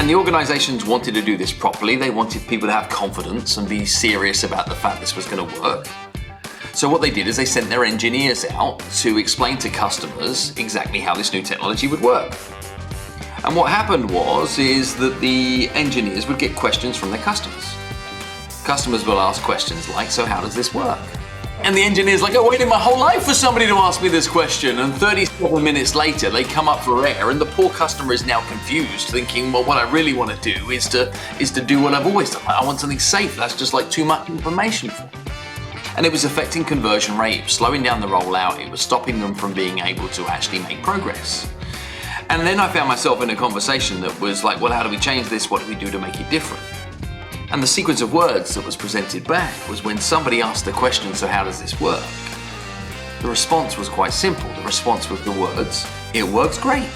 And the organizations wanted to do this properly. They wanted people to have confidence and be serious about the fact this was going to work. So what they did is they sent their engineers out to explain to customers exactly how this new technology would work. And what happened is that the engineers would get questions from their customers. Customers will ask questions like, so how does this work? And the engineer's like, I waited my whole life for somebody to ask me this question. And 37 minutes later, they come up for air, and the poor customer is now confused, thinking, well, what I really want to do is to do what I've always done. I want something safe. That's just like too much information for me. And it was affecting conversion rate, slowing down the rollout. It was stopping them from being able to actually make progress. And then I found myself in a conversation that was like, well, how do we change this? What do we do to make it different? And the sequence of words that was presented back was when somebody asked the question, so how does this work? The response was quite simple. The response was the words, it works great.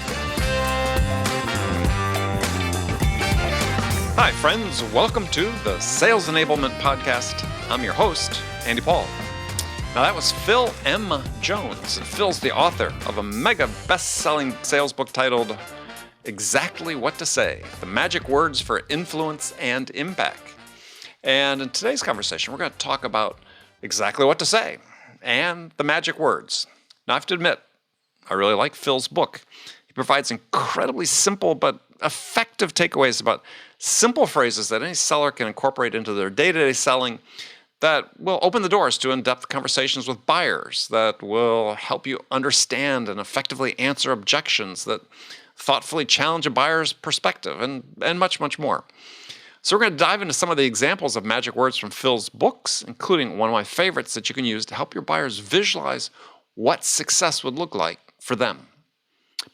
Hi friends, welcome to the Sales Enablement Podcast. I'm your host, Andy Paul. Now that was Phil M. Jones. Phil's the author of a mega best-selling sales book titled Exactly What to Say, The Magic Words for Influence and Impact. And in today's conversation, we're going to talk about exactly what to say and the magic words. Now I have to admit, I really like Phil's book. He provides incredibly simple but effective takeaways about simple phrases that any seller can incorporate into their day-to-day selling that will open the doors to in-depth conversations with buyers, that will help you understand and effectively answer objections, that thoughtfully challenge a buyer's perspective, and much, much more. So we're going to dive into some of the examples of magic words from Phil's books, including one of my favorites that you can use to help your buyers visualize what success would look like for them.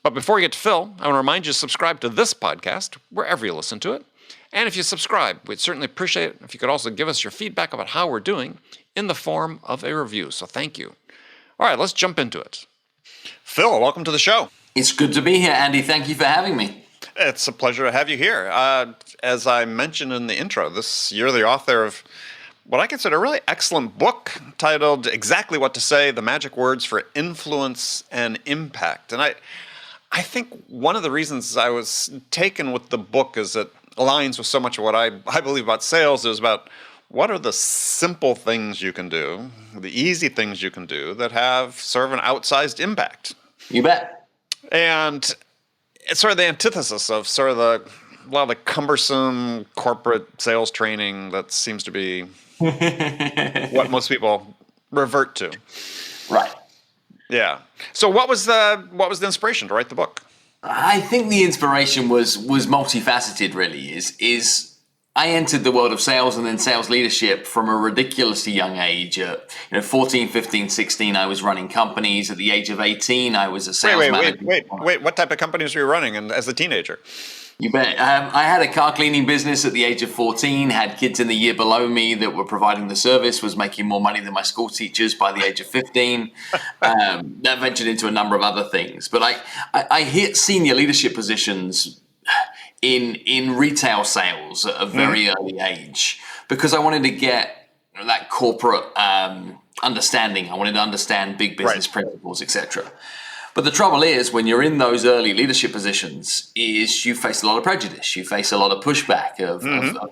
But before we get to Phil, I want to remind you to subscribe to this podcast wherever you listen to it. And if you subscribe, we'd certainly appreciate it if you could also give us your feedback about how we're doing in the form of a review. So thank you. All right, let's jump into it. Phil, welcome to the show. It's good to be here, Andy. Thank you for having me. It's a pleasure to have you here. As I mentioned in the intro, you're the author of what I consider a really excellent book titled Exactly What to Say, The Magic Words for Influence and Impact. And I think one of the reasons I was taken with the book is it aligns with so much of what I believe about sales is about what are the simple things you can do, the easy things you can do that have sort of an outsized impact. You bet. And it's sort of the antithesis of sort of a lot of the cumbersome corporate sales training that seems to be what most people revert to. Right. Yeah. So what was the inspiration to write the book? I think the inspiration was multifaceted, really. Is I entered the world of sales and then sales leadership from a ridiculously young age. 14, 15, 16, I was running companies. At the age of 18, I was a sales manager. Wait. What type of companies were you running as a teenager? You bet. I had a car cleaning business at the age of 14, had kids in the year below me that were providing the service, was making more money than my school teachers by the age of 15. That ventured into a number of other things. But I hit senior leadership positions in retail sales at a very early age because I wanted to get that corporate understanding. I wanted to understand big business principles, etc. But the trouble is, when you're in those early leadership positions, is you face a lot of prejudice. You face a lot of pushback of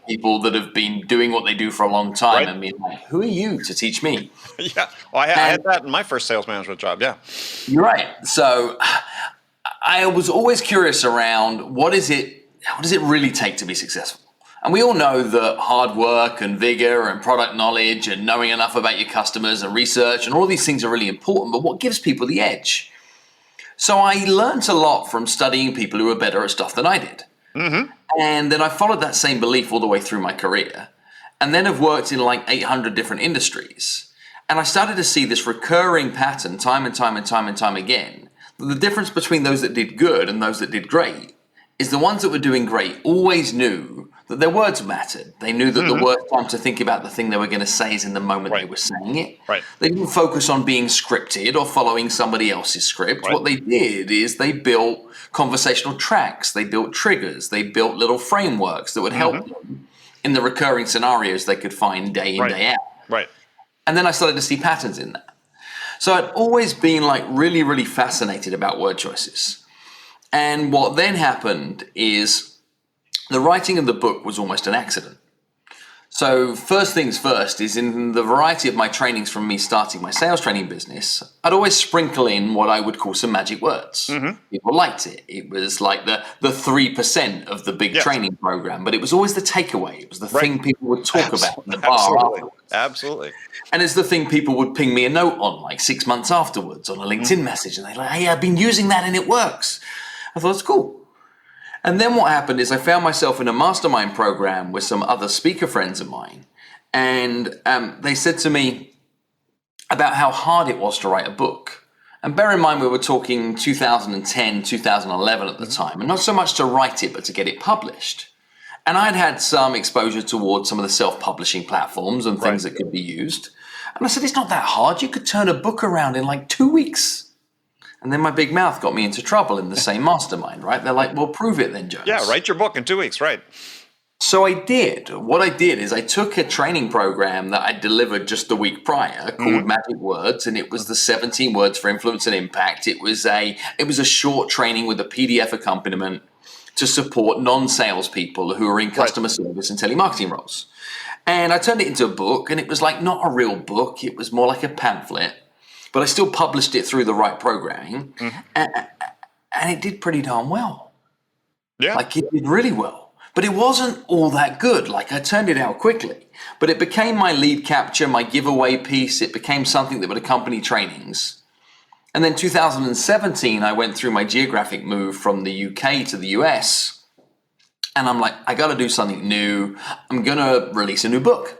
people that have been doing what they do for a long time and being like, who are you to teach me? Yeah, well, I had that in my first sales management job, yeah. You're right. So I was always curious around what does it really take to be successful? And we all know that hard work and vigor and product knowledge and knowing enough about your customers and research and all these things are really important, but what gives people the edge? So I learned a lot from studying people who were better at stuff than I did. And then I followed that same belief all the way through my career. And then I've worked in like 800 different industries. And I started to see this recurring pattern time and time again. The difference between those that did good and those that did great is the ones that were doing great always knew that their words mattered. They knew that the worst time to think about the thing they were going to say is in the moment they were saying it. They didn't focus on being scripted or following somebody else's script. What they did is they built conversational tracks. They built triggers. They built little frameworks that would help them in the recurring scenarios they could find day in, day out. And then I started to see patterns in that. So I'd always been like really, really fascinated about word choices. And what then happened is the writing of the book was almost an accident. So first things first is in the variety of my trainings from me starting my sales training business, I'd always sprinkle in what I would call some magic words. People liked it. It was like the 3% of the big training program, but it was always the takeaway. It was the thing people would talk about in the bar afterwards. Absolutely. And it's the thing people would ping me a note on like 6 months afterwards on a LinkedIn message. And they're like, hey, I've been using that and it works. I thought, it's cool. And then what happened is I found myself in a mastermind program with some other speaker friends of mine. And they said to me about how hard it was to write a book. And bear in mind, we were talking 2010, 2011 at the time. And not so much to write it, but to get it published. And I'd had some exposure towards some of the self-publishing platforms and things that could be used. And I said, it's not that hard. You could turn a book around in like 2 weeks. And then my big mouth got me into trouble in the same mastermind, right? They're like, well, prove it then, Jones. Yeah, write your book in 2 weeks, right. So I did. What I did is I took a training program that I delivered just the week prior called Magic Words, and it was the 17 words for influence and impact. It was a short training with a PDF accompaniment to support non-sales people who are in customer service and telemarketing roles. And I turned it into a book, and it was like not a real book. It was more like a pamphlet. But I still published it through the right programming, and it did pretty darn well. Yeah. Like it did really well. But it wasn't all that good. Like I turned it out quickly. But it became my lead capture, my giveaway piece. It became something that would accompany trainings. And then 2017, I went through my geographic move from the UK to the US. And I'm like, I got to do something new. I'm going to release a new book.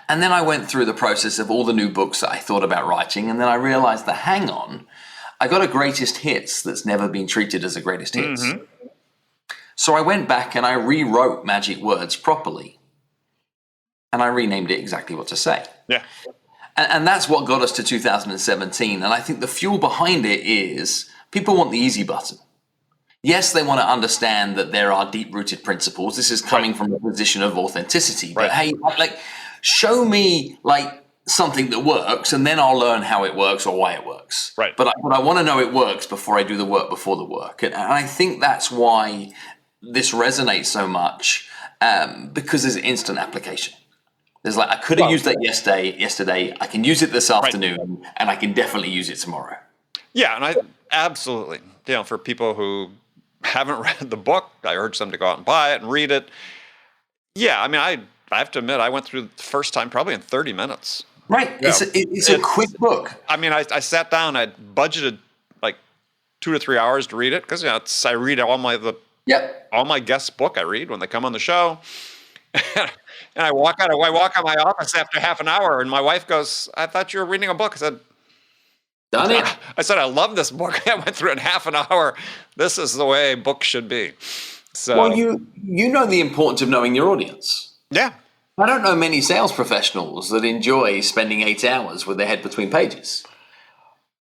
And then I went through the process of all the new books that I thought about writing, and then I realized that, hang on, I got a greatest hits that's never been treated as a greatest hits. So I went back and I rewrote Magic Words properly, and I renamed it Exactly What to Say. Yeah. And that's what got us to 2017. And I think the fuel behind it is people want the easy button. Yes, they want to understand that there are deep-rooted principles. This is coming from a position of authenticity. But hey, like, show me like something that works, and then I'll learn how it works or why it works. Right. But I want to know it works before I do the work before the work. And I think that's why this resonates so much, because there's instant application. There's like, I could have used that yesterday. I can use it this afternoon, and I can definitely use it tomorrow. Yeah, and I absolutely, for people who haven't read the book, I urge them to go out and buy it and read it. Yeah, I mean, I have to admit, I went through the first time probably in 30 minutes. Right. It's a quick book. I mean, I sat down, I budgeted like 2 to 3 hours to read it because I read all my guests' book I read when they come on the show. And I walk out of my office after half an hour, and my wife goes, I thought you were reading a book. I said, Done it. I said, I love this book. I went through it in half an hour. This is the way books should be. So, well, you know the importance of knowing your audience. Yeah. I don't know many sales professionals that enjoy spending 8 hours with their head between pages.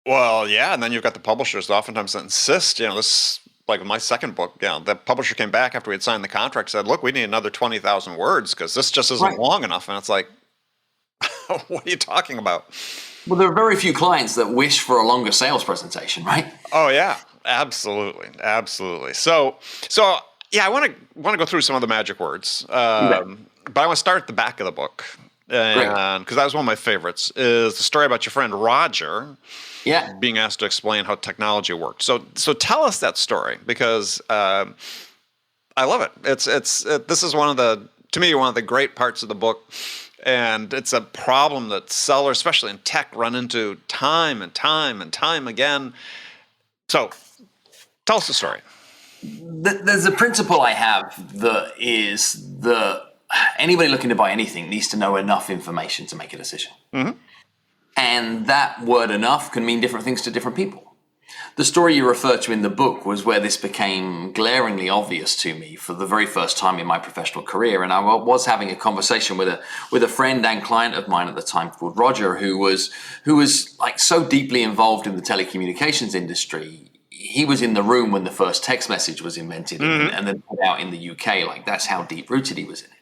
Well, yeah, and then you've got the publishers oftentimes that insist, this, like my second book, the publisher came back after we had signed the contract, said, look, we need another 20,000 words because this just isn't long enough. And it's like, what are you talking about? Well, there are very few clients that wish for a longer sales presentation, right? Oh, yeah, absolutely. Absolutely. So yeah, I want to go through some of the magic words, but I want to start at the back of the book, and because that was one of my favorites, is the story about your friend Roger being asked to explain how technology worked. So tell us that story, because I love it. This is to me, one of the great parts of the book. And it's a problem that sellers, especially in tech, run into time and time and time again. So tell us the story. There's a principle I have that is that anybody looking to buy anything needs to know enough information to make a decision. And that word enough can mean different things to different people. The story you refer to in the book was where this became glaringly obvious to me for the very first time in my professional career. And I was having a conversation with a friend and client of mine at the time called Roger, who was like so deeply involved in the telecommunications industry. He was in the room when the first text message was invented and then put out in the UK. Like, that's how deep rooted he was in it.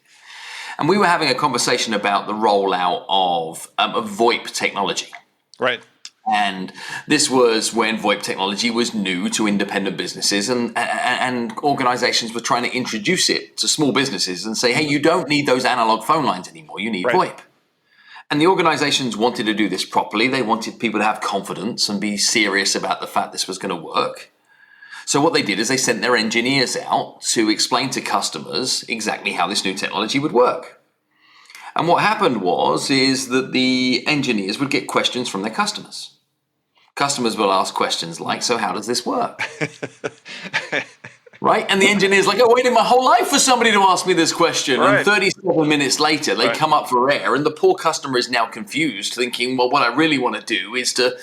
And we were having a conversation about the rollout of VoIP technology. Right. And this was when VoIP technology was new to independent businesses, and organizations were trying to introduce it to small businesses and say, hey, you don't need those analog phone lines anymore. You need VoIP. And the organizations wanted to do this properly. They wanted people to have confidence and be serious about the fact this was going to work. So what they did is they sent their engineers out to explain to customers exactly how this new technology would work. And what happened is that the engineers would get questions from their customers. Customers will ask questions like, so how does this work? Right? And the engineer's like, I waited my whole life for somebody to ask me this question. Right. And 37 minutes later, they come up for air, and the poor customer is now confused, thinking, well, what I really want to do is to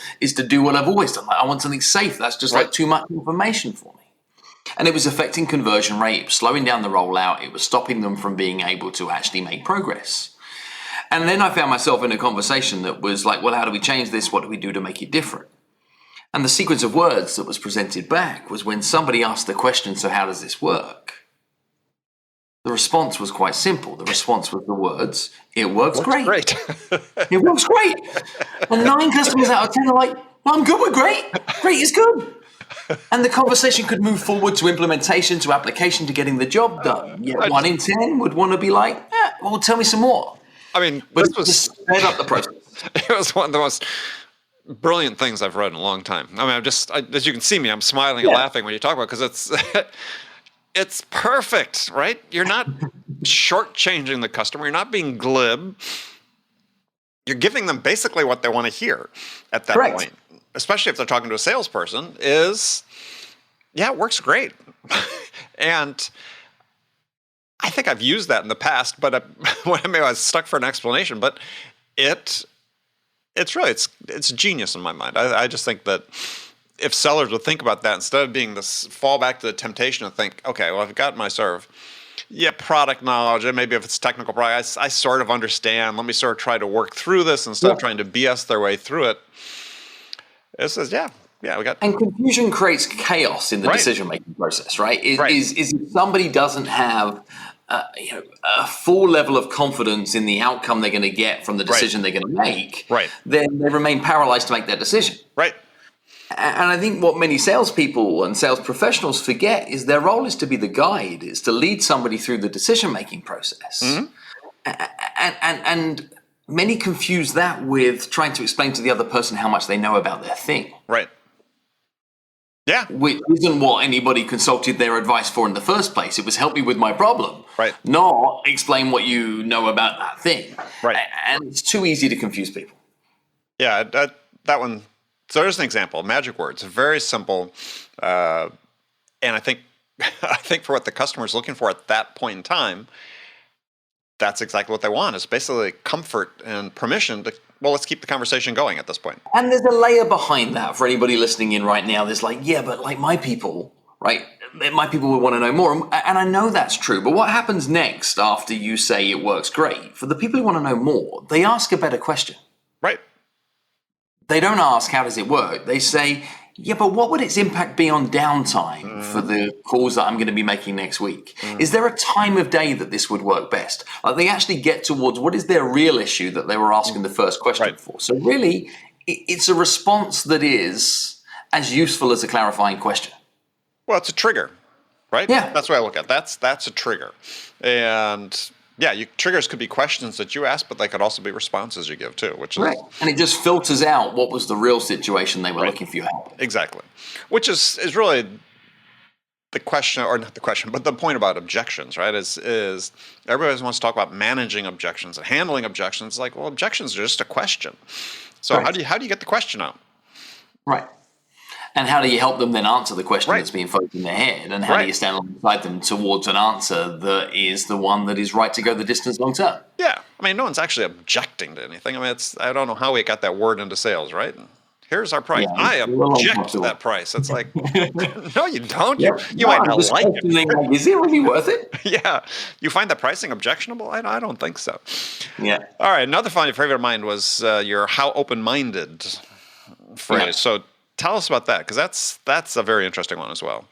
do what I've always done. Like, I want something safe. That's just like too much information for me. And it was affecting conversion rate. It was slowing down the rollout. It was stopping them from being able to actually make progress. And then I found myself in a conversation that was like, well, how do we change this? What do we do to make it different? And the sequence of words that was presented back was when somebody asked the question, so how does this work? The response was quite simple. The response was the words, it works great. It works great. And 9 customers out of 10 are like, well, I'm good with great. Great is good. And the conversation could move forward to implementation, to application, to getting the job done. Yet 1 in 10 would want to be like, well, tell me some more. I mean, but this was sped up the process. It was one of the most brilliant things I've read in a long time. I mean, as you can see me, I'm smiling and laughing when you talk about it, because it's perfect, right? You're not shortchanging the customer. You're not being glib. You're giving them basically what they want to hear at that point, especially if they're talking to a salesperson, it works great. And I think I've used that in the past, but maybe I was stuck for an explanation, but it's genius in my mind. I just think that if sellers would think about that, instead of being this fall back to the temptation to think, okay, well, I've got my product knowledge, and maybe if it's technical product, I sort of understand. Let me sort of try to work through this instead of trying to BS their way through it. It says, we got. And confusion creates chaos in the decision-making process, right? Is if somebody doesn't have a full level of confidence in the outcome they're going to get from the decision they're going to make, then they remain paralyzed to make that decision. Right. And I think what many salespeople and sales professionals forget is their role is to be the guide, is to lead somebody through the decision-making process. Mm-hmm. And many confuse that with trying to explain to the other person how much they know about their thing. Right. Yeah. Which isn't what anybody consulted their advice for in the first place. It was help me with my problem. Right. Not explain what you know about that thing. Right. And it's too easy to confuse people. Yeah, that one. So there's an example, magic words, very simple. And I think for what the customer is looking for at that point in time, that's exactly what they want. It's basically comfort and permission to, well, let's keep the conversation going at this point. And there's a layer behind that for anybody listening in right now. There's like, but like my people, right? My people would want to know more. And I know that's true. But what happens next after you say it works great? For the people who want to know more, they ask a better question. Right. They don't ask, how does it work? They say, but what would its impact be on downtime for the calls that I'm going to be making next week? Is there a time of day that this would work best? Like they actually get towards what is their real issue that they were asking the first question for. So really, it's a response that is as useful as a clarifying question. Well, it's a trigger, right? Yeah. That's what I look at. That's a trigger. And triggers could be questions that you ask, but they could also be responses you give too, which is and it just filters out what was the real situation they were looking for your help. Exactly, which is really the question, or not the question, but the point about objections, right? Is everybody wants to talk about managing objections and handling objections. Like, well, objections are just a question. So how do you get the question out? Right. And how do you help them then answer the question that's being floated in their head? And how do you stand alongside them towards an answer that is the one that is right to go the distance long term? Yeah. I mean, no one's actually objecting to anything. I mean, I don't know how we got that word into sales, right? Here's our price. I object to that price. It's like, no, you don't. You might not like it. Is it really worth it? Yeah. You find that pricing objectionable? I don't think so. Yeah. All right. Another favorite of mine was your how open-minded phrase. Yeah. So tell us about that, because that's a very interesting one as well.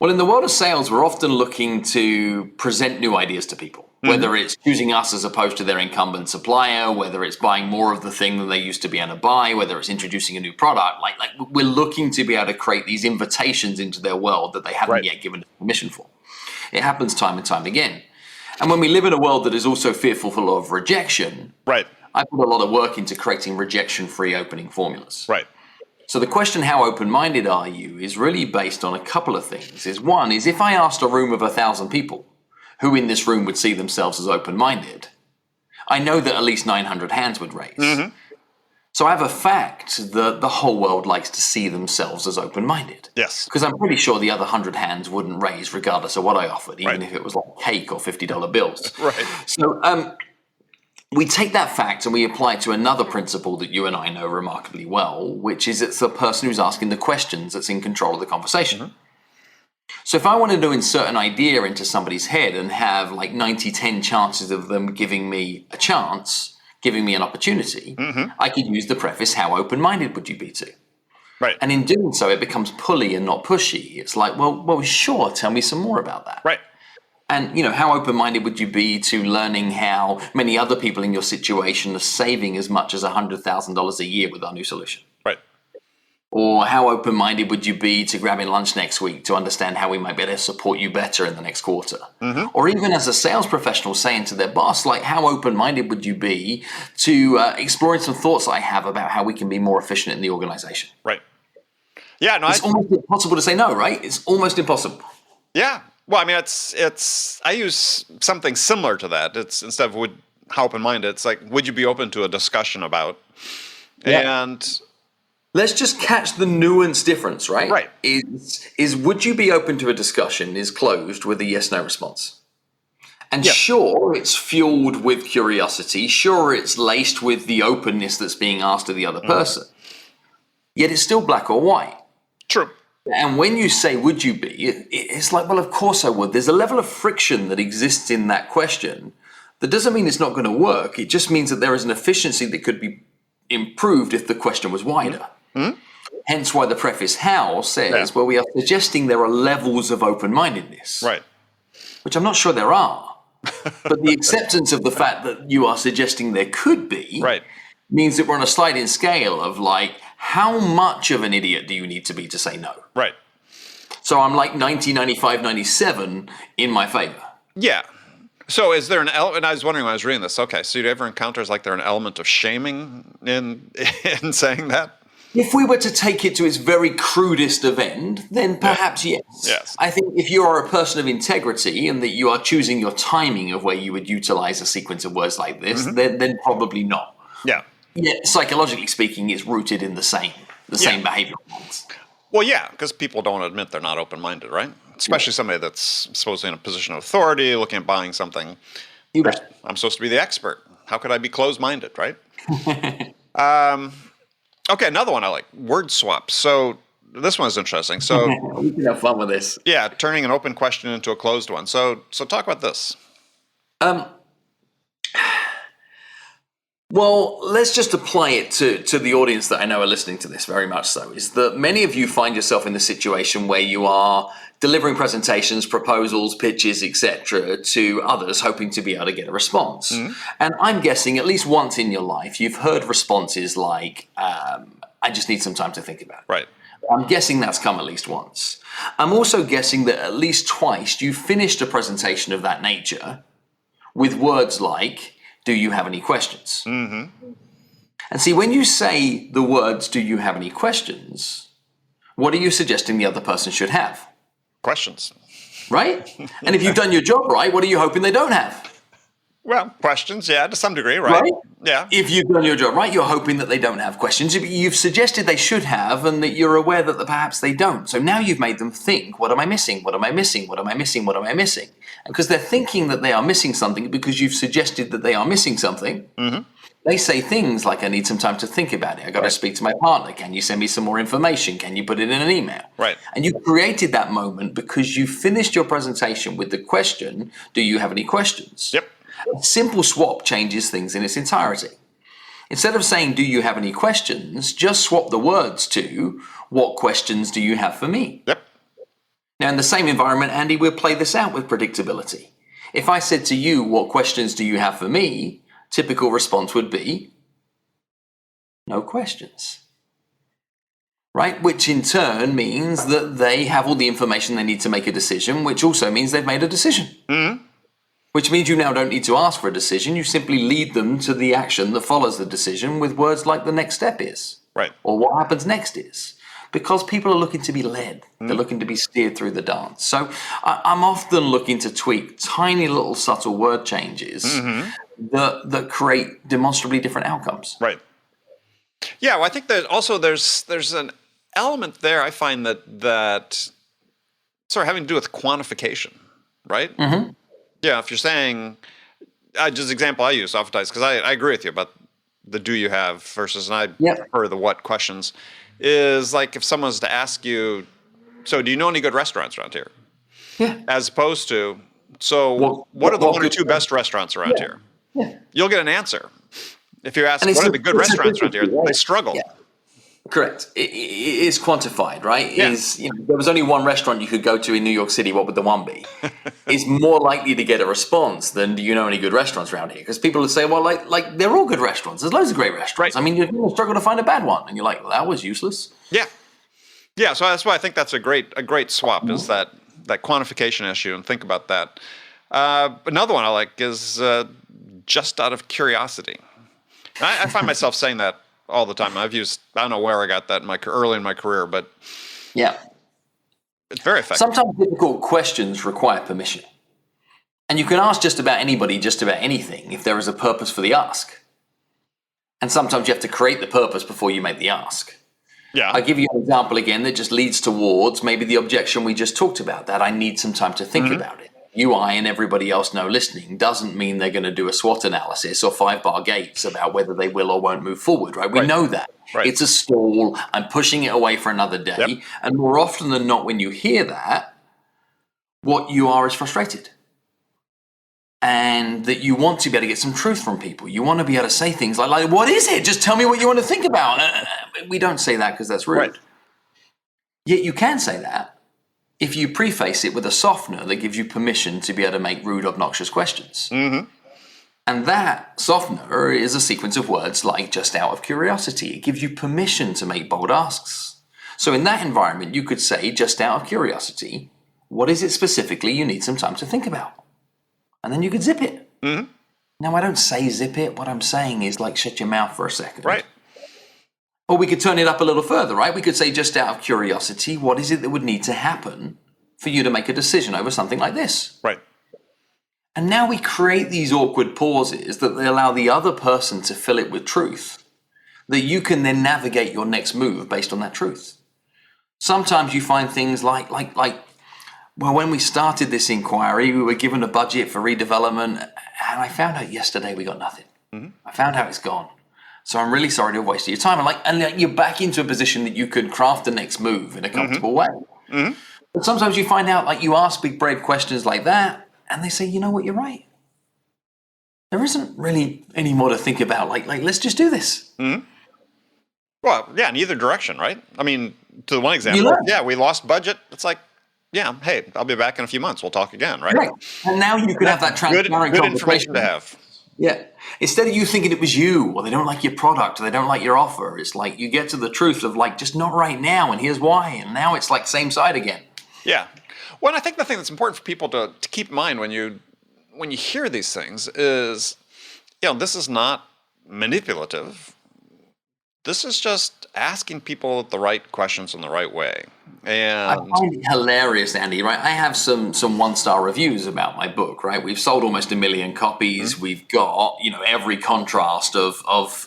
Well, in the world of sales, we're often looking to present new ideas to people, whether it's choosing us as opposed to their incumbent supplier, whether it's buying more of the thing than they used to be able to buy, whether it's introducing a new product. Like we're looking to be able to create these invitations into their world that they haven't yet given permission for. It happens time and time again. And when we live in a world that is also fearful of rejection, I put a lot of work into creating rejection-free opening formulas. So the question, how open-minded are you, is really based on a couple of things. One is if I asked a room of 1,000 people who in this room would see themselves as open-minded, I know that at least 900 hands would raise. So I have a fact that the whole world likes to see themselves as open-minded. Because I'm pretty sure the other 100 hands wouldn't raise regardless of what I offered, even if it was like cake or $50 bills. So we take that fact and we apply it to another principle that you and I know remarkably well, which is it's the person who's asking the questions that's in control of the conversation. So if I wanted to insert an idea into somebody's head and have like 90-10 chances of them giving me a chance, giving me an opportunity, I could use the preface, how open-minded would you be to? And in doing so, it becomes pulley and not pushy. It's like, well, sure, tell me some more about that. And, how open-minded would you be to learning how many other people in your situation are saving as much as $100,000 a year with our new solution? Or how open-minded would you be to grabbing lunch next week to understand how we might be able to support you better in the next quarter? Or even as a sales professional saying to their boss, like, how open-minded would you be to exploring some thoughts I have about how we can be more efficient in the organization? It's almost impossible to say no, right? It's almost impossible. Well, I mean, I use something similar to that. It's instead of how open-minded, it's like, would you be open to a discussion about? And let's just catch the nuance difference, right? Is would you be open to a discussion is closed with a yes/no response. And sure, it's fueled with curiosity. Sure, it's laced with the openness that's being asked of the other person. Yet it's still black or white. True. And when you say, would you be, it's like, well, of course I would. There's a level of friction that exists in that question. That doesn't mean it's not going to work. It just means that there is an efficiency that could be improved if the question was wider. Hence why the preface how says, well, we are suggesting there are levels of open-mindedness. Which I'm not sure there are. But the acceptance of the fact that you are suggesting there could be means that we're on a sliding scale of like, how much of an idiot do you need to be to say no? So I'm like 90, 95, 97 in my favor. So is there an element, and I was wondering when I was reading this, so do you ever encounter like there an element of shaming in saying that? If we were to take it to its very crudest of end, then perhaps yes. I think if you are a person of integrity and that you are choosing your timing of where you would utilize a sequence of words like this, then probably not. Yet, psychologically speaking, it's rooted in the same behavioral patterns. Well, because people don't admit they're not open-minded, right? Especially somebody that's supposedly in a position of authority, looking at buying something. I'm supposed to be the expert. How could I be closed-minded, right? Okay, another one I like, word swaps. So this one is interesting. So we can have fun with this. Turning an open question into a closed one. So talk about this. Well, let's just apply it to the audience that I know are listening to this very much so, is that many of you find yourself in the situation where you are delivering presentations, proposals, pitches, etc. to others, hoping to be able to get a response. And I'm guessing at least once in your life, you've heard responses like, I just need some time to think about it. I'm guessing that's come at least once. I'm also guessing that at least twice you finished a presentation of that nature with words like, do you have any questions? And see, when you say the words, do you have any questions, what are you suggesting the other person should have? Questions. Right? And if you've done your job right, what are you hoping they don't have? Well, questions, to some degree, right? If you've done your job right, you're hoping that they don't have questions. You've suggested they should have and that you're aware that perhaps they don't. So now you've made them think, what am I missing? What am I missing? What am I missing? What am I missing? And because they're thinking that they are missing something because you've suggested that they are missing something, they say things like, I need some time to think about it. I got to speak to my partner. Can you send me some more information? Can you put it in an email? And you created that moment because you finished your presentation with the question, do you have any questions? A simple swap changes things in its entirety. Instead of saying, do you have any questions, just swap the words to, what questions do you have for me? Now, in the same environment, Andy, we'll play this out with predictability. If I said to you, what questions do you have for me? Typical response would be, no questions. Right? Which in turn means that they have all the information they need to make a decision, which also means they've made a decision. Mm-hmm. Which means you now don't need to ask for a decision. You simply lead them to the action that follows the decision with words like the next step is. Right. Or what happens next is. Because people are looking to be led. Mm-hmm. They're looking to be steered through the dance. So I'm often looking to tweak tiny little subtle word changes that create demonstrably different outcomes. Right. Yeah, well, I think that also there's an element there I find that sort of having to do with quantification, right? Mm-hmm. Yeah, if you're saying, just the example I use oftentimes, because I agree with you about the do you have versus, and I prefer the what questions, is like if someone's to ask you, so do you know any good restaurants around here? Yeah. As opposed to, so what are the one or two best restaurants around here? Yeah. You'll get an answer. If you ask, what are the good restaurants around here? They struggle. Yeah. Correct. It is quantified, right? Yeah. There was only one restaurant you could go to in New York City. What would the one be? It's more likely to get a response than do you know any good restaurants around here? Because people would say, well, like they're all good restaurants. There's loads of great restaurants. Right. I mean, you're going to struggle to find a bad one, and you're like, well, that was useless. Yeah, yeah. So that's why I think that's a great swap is that quantification issue, and think about that. Another one I like is just out of curiosity. I find myself saying that all the time. I don't know where I got that early in my career, but yeah, it's very effective. Sometimes difficult questions require permission. And you can ask just about anybody, just about anything, if there is a purpose for the ask. And sometimes you have to create the purpose before you make the ask. Yeah. I'll give you an example again that just leads towards maybe the objection we just talked about, that I need some time to think about it. You, I, and everybody else know listening doesn't mean they're going to do a SWOT analysis or 5-bar gates about whether they will or won't move forward, right? We know that. Right. It's a stall. I'm pushing it away for another day. Yep. And more often than not, when you hear that, what you are is frustrated. And that you want to be able to get some truth from people. You want to be able to say things like what is it? Just tell me what you want to think about. We don't say that because that's rude. Right. Yet you can say that if you preface it with a softener that gives you permission to be able to make rude, obnoxious questions. Mm-hmm. And that softener is a sequence of words like just out of curiosity. It gives you permission to make bold asks. So in that environment, you could say, just out of curiosity, what is it specifically you need some time to think about? And then you could zip it. Mm-hmm. Now, I don't say zip it. What I'm saying is shut your mouth for a second. Right. Or we could turn it up a little further, right? We could say, just out of curiosity, what is it that would need to happen for you to make a decision over something like this? Right. And now we create these awkward pauses that they allow the other person to fill it with truth, that you can then navigate your next move based on that truth. Sometimes you find things like, well, when we started this inquiry, we were given a budget for redevelopment, and I found out yesterday we got nothing. Mm-hmm. I found out it's gone. So I'm really sorry to have wasted your time. And you're back into a position that you could craft the next move in a comfortable way. Mm-hmm. But sometimes you find out, you ask big, brave questions like that, and they say, you know what, you're right. There isn't really any more to think about. Let's just do this. Mm-hmm. Well, yeah, in either direction, right? I mean, to the one example, we lost budget. It's hey, I'll be back in a few months. We'll talk again, right? Right. And now you could have that transparent good information to have. Yeah. Instead of you thinking it was you, or they don't like your product, or they don't like your offer, it's you get to the truth of just not right now, and here's why. And now it's same side again. Yeah. Well, and I think the thing that's important for people to keep in mind when you hear these things is, this is not manipulative. This is just asking people the right questions in the right way. And I find it hilarious, Andy, right? I have some 1-star reviews about my book, right? We've sold almost 1 million copies. Mm-hmm. We've got, every contrast of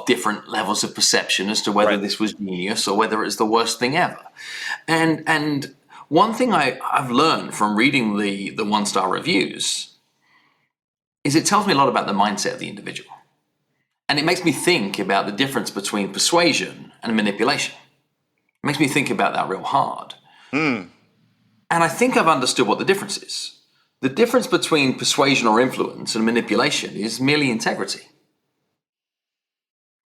different levels of perception as to whether this was genius or whether it's the worst thing ever. And one thing I've learned from reading the 1-star reviews is it tells me a lot about the mindset of the individual. And it makes me think about the difference between persuasion and manipulation. It makes me think about that real hard. Mm. And I think I've understood what the difference is. The difference between persuasion or influence and manipulation is merely integrity.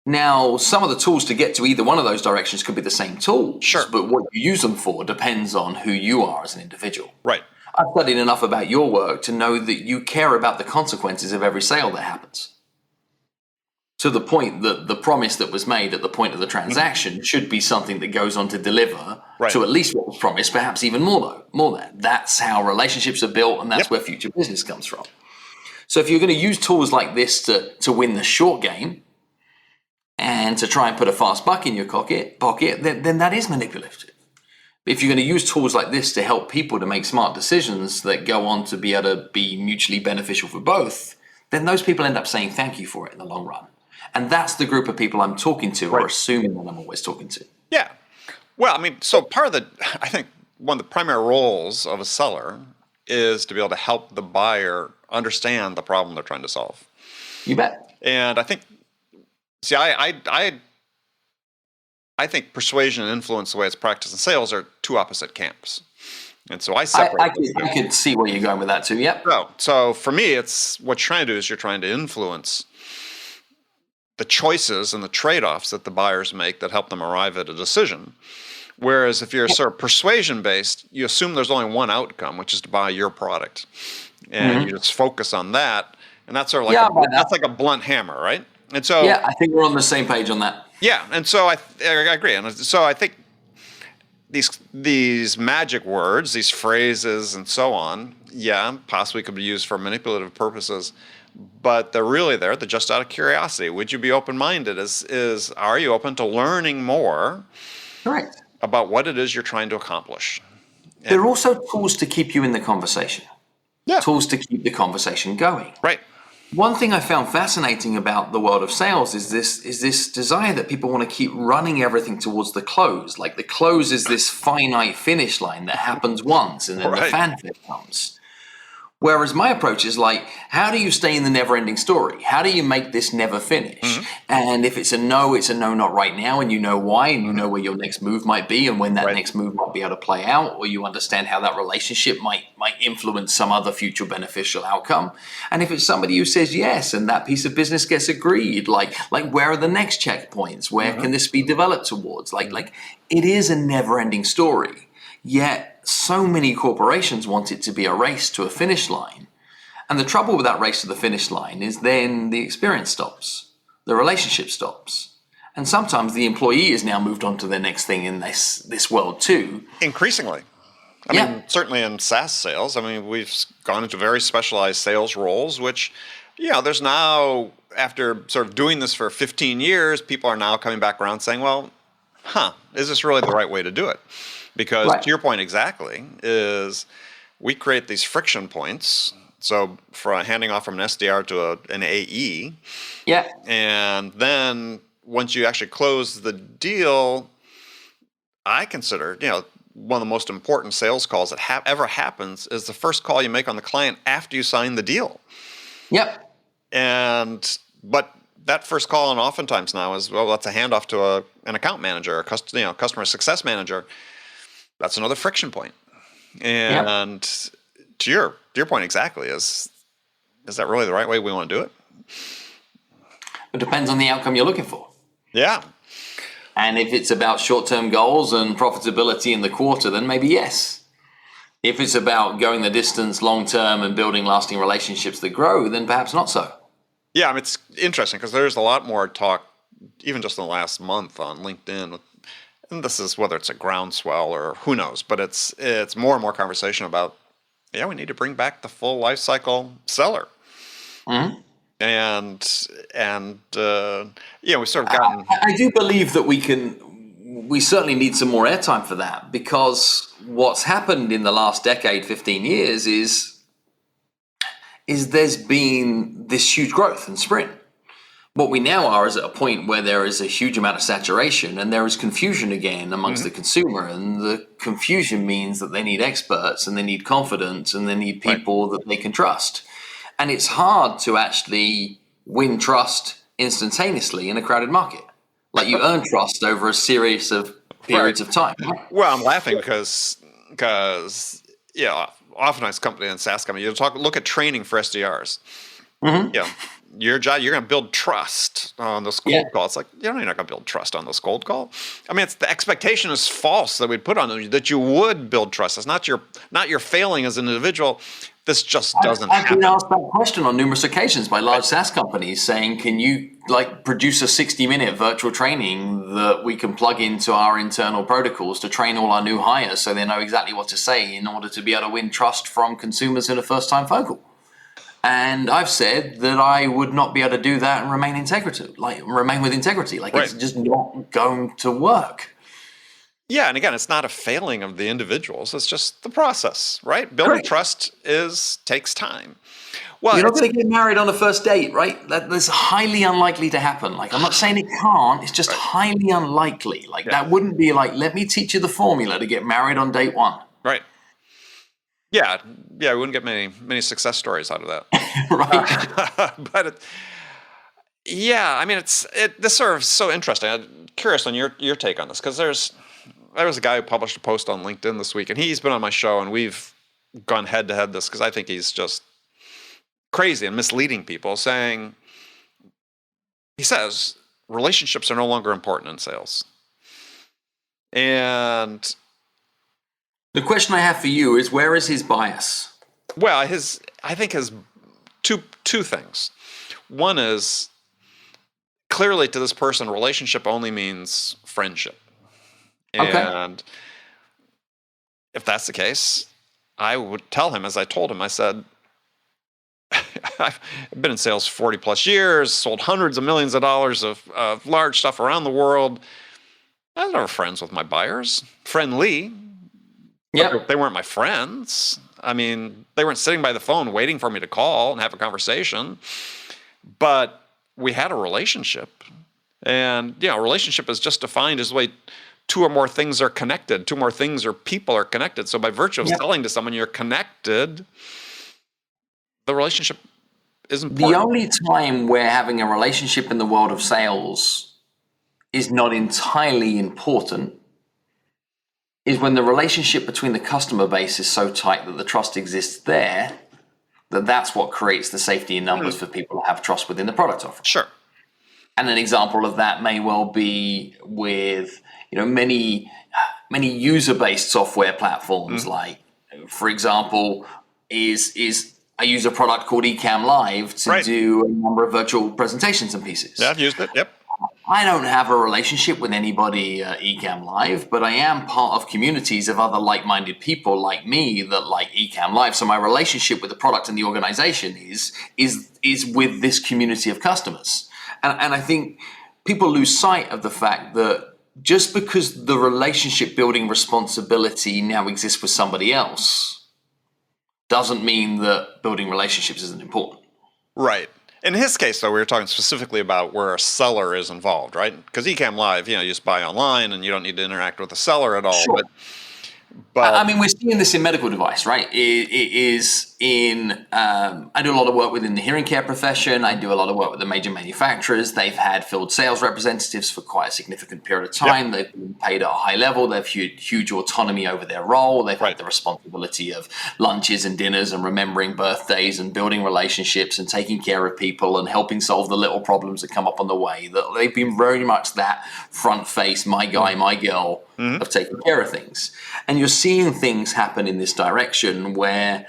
Now, some of the tools to get to either one of those directions could be the same tools, Sure. but what you use them for depends on who you are as an individual. Right. I've studied enough about your work to know that you care about the consequences of every sale that happens. To the point that the promise that was made at the point of the transaction should be something that goes on to deliver to at least what was promised, perhaps even more than. That's how relationships are built, and that's where future business comes from. So if you're going to use tools like this to win the short game and to try and put a fast buck in your pocket, then that is manipulative. If you're going to use tools like this to help people to make smart decisions that go on to be able to be mutually beneficial for both, then those people end up saying thank you for it in the long run. And that's the group of people I'm talking to, or assuming that I'm always talking to. Yeah. Well, I mean, so I think one of the primary roles of a seller is to be able to help the buyer understand the problem they're trying to solve. You bet. And I think, I think persuasion and influence, the way it's practiced in sales, are two opposite camps. And so I separate. I could see where you're going with that too. Yep. So for me, it's what you're trying to do is you're trying to influence the choices and the trade-offs that the buyers make that help them arrive at a decision. Whereas if you're sort of persuasion-based, you assume there's only one outcome, which is to buy your product. And you just focus on that. And that's sort of like that's like a blunt hammer, right? And so I think we're on the same page on that. Yeah, and so I agree. And so I think these magic words, these phrases and so on, possibly could be used for manipulative purposes. But they're really there. They're just out of curiosity. Would you be open-minded? Are you open to learning more about what it is you're trying to accomplish? They're also tools to keep you in the conversation. Yeah. Tools to keep the conversation going. Right. One thing I found fascinating about the world of sales is this desire that people want to keep running everything towards the close. Like the close is this finite finish line that happens once and then the fanfare comes. Whereas my approach is like, how do you stay in the never-ending story? How do you make this never finish? And if it's a no not right now, and you know why, and you know where your next move might be, and when that next move might be able to play out, or you understand how that relationship might influence some other future beneficial outcome. And if it's somebody who says yes, and that piece of business gets agreed, like where are the next checkpoints? Where can this be developed towards? Like it is a never-ending story. Yet so many corporations want it to be a race to a finish line. And the trouble with that race to the finish line is then the experience stops. The relationship stops. And sometimes the employee is now moved on to their next thing in this world too. Increasingly. I mean, certainly in SaaS sales, I mean, we've gone into very specialized sales roles, which, there's now, after sort of doing this for 15 years, people are now coming back around saying, well, is this really the right way to do it? Because to your point exactly is we create these friction points. So for handing off from an SDR to an AE. Yeah. And then once you actually close the deal, I consider, one of the most important sales calls that ever happens is the first call you make on the client after you sign the deal. Yep. But that first call, and oftentimes now is, that's a handoff to an account manager, a customer success manager. That's another friction point. And to your point exactly, is that really the right way we want to do it? It depends on the outcome you're looking for. Yeah. And if it's about short-term goals and profitability in the quarter, then maybe yes. If it's about going the distance long-term and building lasting relationships that grow, then perhaps not so. Yeah, I mean, it's interesting because there's a lot more talk, even just in the last month on LinkedIn. And this is whether it's a groundswell or who knows, but it's more and more conversation about, we need to bring back the full life cycle seller. Mm-hmm. And we've sort of gotten. I do believe that we certainly need some more airtime for that, because what's happened in the last decade, 15 years is there's been this huge growth and sprint. What we now are is at a point where there is a huge amount of saturation and there is confusion again amongst the consumer. And the confusion means that they need experts and they need confidence and they need people that they can trust. And it's hard to actually win trust instantaneously in a crowded market. Like you earn trust over a series of periods of time. Well, I'm laughing because oftentimes company and SaaS company, look at training for SDRs. Mm-hmm. your job, you're going to build trust on this cold call. It's like, you're not going to build trust on this cold call. I mean, the expectation is false that we'd put on you that you would build trust. It's not your failing as an individual. This just doesn't happen. I've been asked that question on numerous occasions by large SaaS companies saying, can you produce a 60-minute virtual training that we can plug into our internal protocols to train all our new hires so they know exactly what to say in order to be able to win trust from consumers in a first-time phone call? And I've said that I would not be able to do that and remain with integrity. It's just not going to work. Yeah, and again, it's not a failing of the individuals. It's just the process, right? Building trust takes time. Well, you're not going to get married on a first date, right? That's highly unlikely to happen. I'm not saying it can't. It's just highly unlikely. That wouldn't be let me teach you the formula to get married on date one. Right. Yeah, we wouldn't get many success stories out of that. Right. But I mean, this sort of so interesting. I'm curious on your take on this, because there was a guy who published a post on LinkedIn this week, and he's been on my show, and we've gone head to head this because I think he's just crazy and misleading people, he says relationships are no longer important in sales. And the question I have for you is, where is his bias? Well, I think his two things. One is, clearly to this person, relationship only means friendship. And if that's the case, I would tell him, as I told him, I said, I've been in sales 40 plus years, sold hundreds of millions of dollars of large stuff around the world. I was never friends with my buyers. Friendly. Yeah. They weren't my friends. I mean, they weren't sitting by the phone waiting for me to call and have a conversation. But we had a relationship. And, a relationship is just defined as the way two or more things are connected. Two more things or people are connected. So by virtue of selling to someone, you're connected. The relationship is important. The only time where having a relationship in the world of sales is not entirely important is when the relationship between the customer base is so tight that the trust exists there, that's what creates the safety in numbers for people to have trust within the product offering. Sure. And an example of that may well be with many user-based software platforms. For example, I use a product called Ecamm Live to do a number of virtual presentations and pieces. Yeah, I've used it. Yep. I don't have a relationship with anybody at Ecamm Live, but I am part of communities of other like-minded people like me that like Ecamm Live. So my relationship with the product and the organization is with this community of customers. And I think people lose sight of the fact that just because the relationship building responsibility now exists with somebody else doesn't mean that building relationships isn't important. Right. In his case, though, we were talking specifically about where a seller is involved, right? Because Ecamm Live, you just buy online and you don't need to interact with the seller at all. Sure. But I mean, we're seeing this in medical device, right? It is in, I do a lot of work within the hearing care profession. I do a lot of work with the major manufacturers. They've had field sales representatives for quite a significant period of time. Yep. They've been paid at a high level. They've huge autonomy over their role. They've had the responsibility of lunches and dinners and remembering birthdays and building relationships and taking care of people and helping solve the little problems that come up on the way. That they've been very much that front face, my guy, my girl, of taking care of things. And you're seeing things happen in this direction where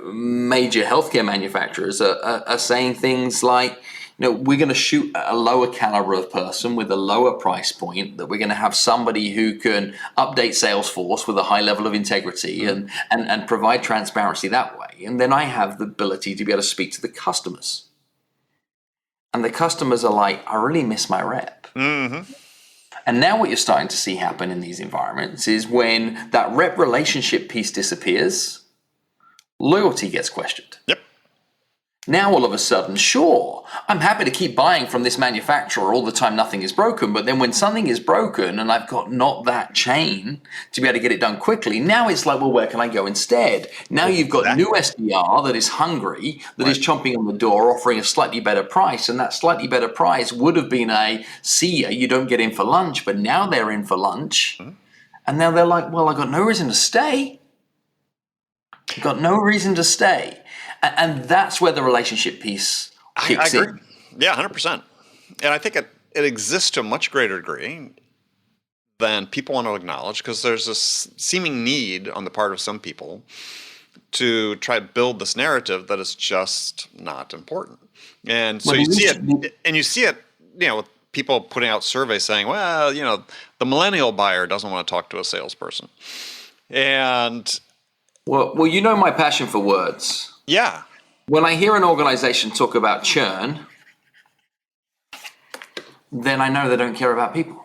major healthcare manufacturers are saying things like, we're going to shoot at a lower caliber of person with a lower price point, that we're going to have somebody who can update Salesforce with a high level of integrity and provide transparency that way. And then I have the ability to be able to speak to the customers. And the customers are like, I really miss my rep. Mm-hmm. And now what you're starting to see happen in these environments is when that rep relationship piece disappears, loyalty gets questioned. Yep. Now all of a sudden, sure, I'm happy to keep buying from this manufacturer all the time, nothing is broken. But then when something is broken and I've got not that chain to be able to get it done quickly, now it's like, well, where can I go instead? Now you've got new SDR that is hungry, that is chomping on the door, offering a slightly better price. And that slightly better price would have been see ya, you don't get in for lunch. But now they're in for lunch. Mm-hmm. And now they're like, well, I got no reason to stay. I've got no reason to stay. And that's where the relationship piece I kicks agree. in. Yeah, 100%. And I think it exists to a much greater degree than people want to acknowledge, because there's this seeming need on the part of some people to try to build this narrative that is just not important. And so Well, you see it, with people putting out surveys saying, well, the millennial buyer doesn't want to talk to a salesperson. And well, my passion for words. yeah, When I hear an organization talk about churn, then I know they don't care about people.